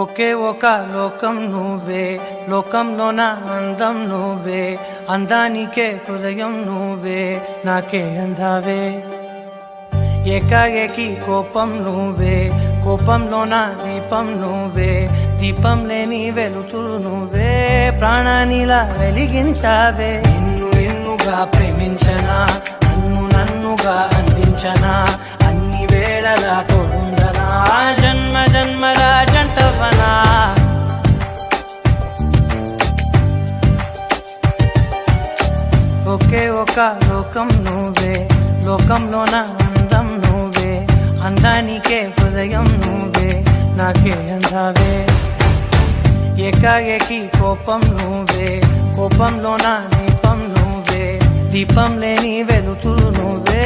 ఒకే ఒక లోకం నువ్వే, లోకంలోన అందం నువ్వే, అందానికే హృదయం నువ్వే, నాకే అందావే. ఏకాఏకి కోపం నువ్వే, కోపంలోన దీపం నువ్వే, దీపం లేని వెలుతురు నువ్వే, ప్రాణానిలా వెలిగించావే. నిన్నుగా ప్రేమించనా, నన్నుగా అందించనా, అన్ని వేళలా తోడుండనా, జన్మ జన్మల జంటవనా. ఒకే ఒక లోకం నువ్వే, లోకంలోన అందం నువ్వే, అందానికే హృదయం నువ్వే, నాకే అందావే. ఏకాఏకి కోపం నువ్వే, కోపంలోన దీపం నువ్వే, దీపం లేని వెలుతురు నువ్వే.